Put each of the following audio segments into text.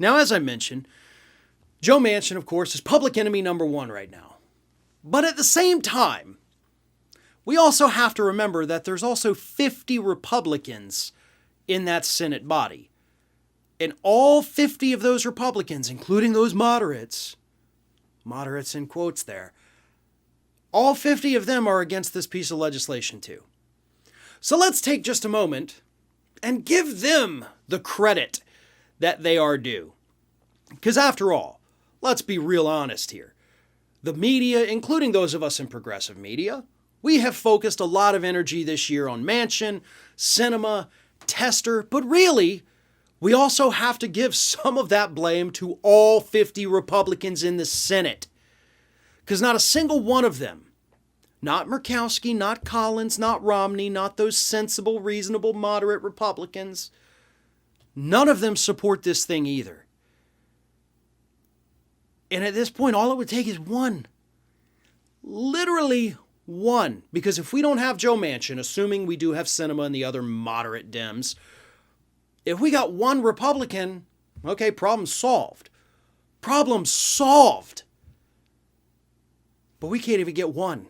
Now, as I mentioned, Joe Manchin, of course, is public enemy number one right now. But at the same time, we also have to remember that there's also 50 Republicans in that Senate body. And all 50 of those Republicans, including those moderates in quotes there, all 50 of them are against this piece of legislation too. So let's take just a moment and give them the credit that they are due. Because after all, let's be real honest here. The media, including those of us in progressive media, we have focused a lot of energy this year on Manchin, Sinema, Tester, but really, we also have to give some of that blame to all 50 Republicans in the Senate. Because not a single one of them, not Murkowski, not Collins, not Romney, not those sensible, reasonable, moderate Republicans, none of them support this thing either. And at this point, all it would take is one. Literally one. Because if we don't have Joe Manchin, assuming we do have Sinema and the other moderate Dems, if we got one Republican, okay, problem solved. Problem solved. But we can't even get one.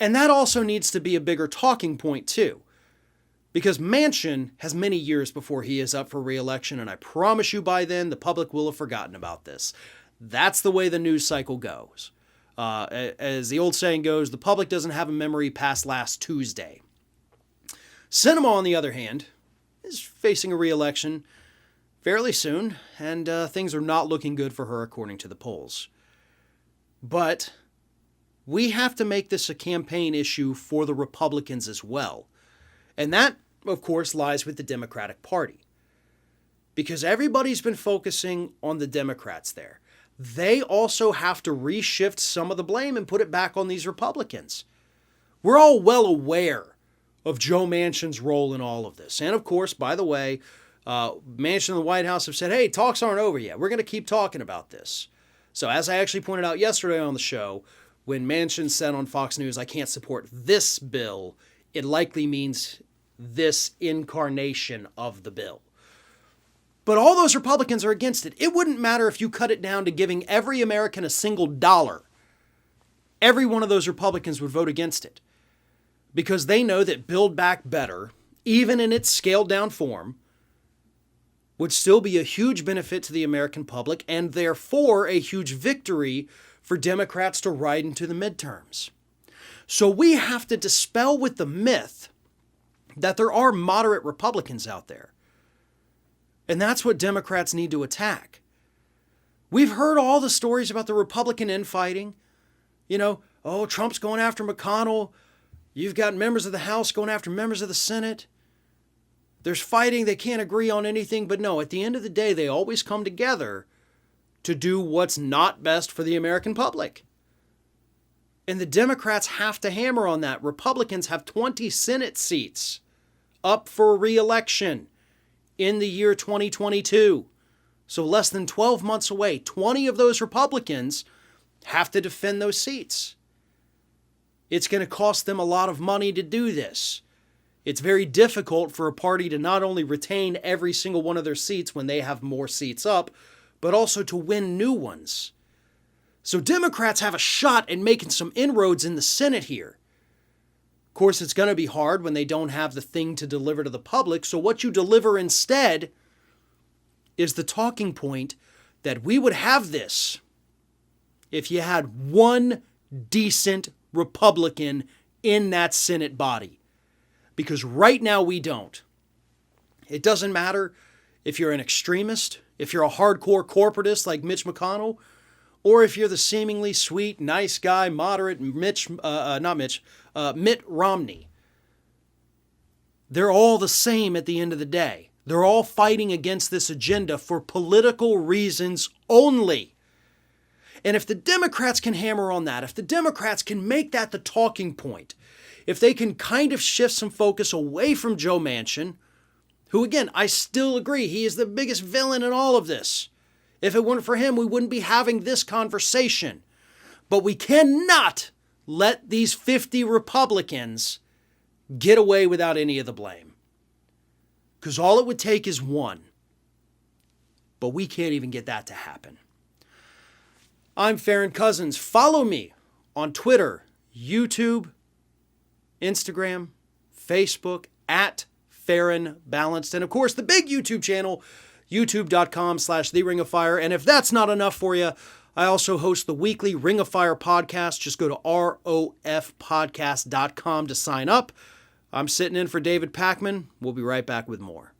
And that also needs to be a bigger talking point too. Because Manchin has many years before he is up for re-election, and I promise you by then, the public will have forgotten about this. That's the way the news cycle goes. As the old saying goes, the public doesn't have a memory past last Tuesday. Sinema, on the other hand, is facing a re-election fairly soon, and things are not looking good for her according to the polls. But we have to make this a campaign issue for the Republicans as well. And that, of course, lies with the Democratic Party. Because everybody's been focusing on the Democrats there. They also have to reshift some of the blame and put it back on these Republicans. We're all well aware of Joe Manchin's role in all of this. And of course, by the way, Manchin and the White House have said, hey, talks aren't over yet. We're going to keep talking about this. So as I actually pointed out yesterday on the show, when Manchin said on Fox News, I can't support this bill, it likely means this incarnation of the bill. But all those Republicans are against it. It wouldn't matter if you cut it down to giving every American a single dollar. Every one of those Republicans would vote against it. Because they know that Build Back Better, even in its scaled down form, would still be a huge benefit to the American public and therefore a huge victory for Democrats to ride into the midterms. So we have to dispel with the myth that there are moderate Republicans out there. And that's what Democrats need to attack. We've heard all the stories about the Republican infighting. You know, oh, Trump's going after McConnell. You've got members of the House going after members of the Senate. There's fighting. They can't agree on anything. But no, at the end of the day, they always come together to do what's not best for the American public. And the Democrats have to hammer on that. Republicans have 20 Senate seats up for re-election in the year 2022. So less than 12 months away, 20 of those Republicans have to defend those seats. It's going to cost them a lot of money to do this. It's very difficult for a party to not only retain every single one of their seats when they have more seats up, but also to win new ones. So Democrats have a shot at making some inroads in the Senate here. Of course, it's going to be hard when they don't have the thing to deliver to the public. So what you deliver instead is the talking point that we would have this if you had one decent Republican in that Senate body. Because right now we don't. It doesn't matter if you're an extremist, if you're a hardcore corporatist like Mitch McConnell, or if you're the seemingly sweet, nice guy, moderate Mitt Romney. They're all the same at the end of the day. They're all fighting against this agenda for political reasons only. And if the Democrats can hammer on that, if the Democrats can make that the talking point, if they can kind of shift some focus away from Joe Manchin, who again, I still agree, he is the biggest villain in all of this. If it weren't for him, we wouldn't be having this conversation. But we cannot let these 50 Republicans get away without any of the blame. Because all it would take is one. but we can't even get that to happen. I'm Farron Cousins. Follow me on Twitter, YouTube, Instagram, Facebook, at Farron Balanced. And of course, the big YouTube channel, youtube.com/The Ring of Fire. And if that's not enough for you, I also host the weekly Ring of Fire podcast. Just go to rofpodcast.com to sign up. I'm sitting in for David Packman. We'll be right back with more.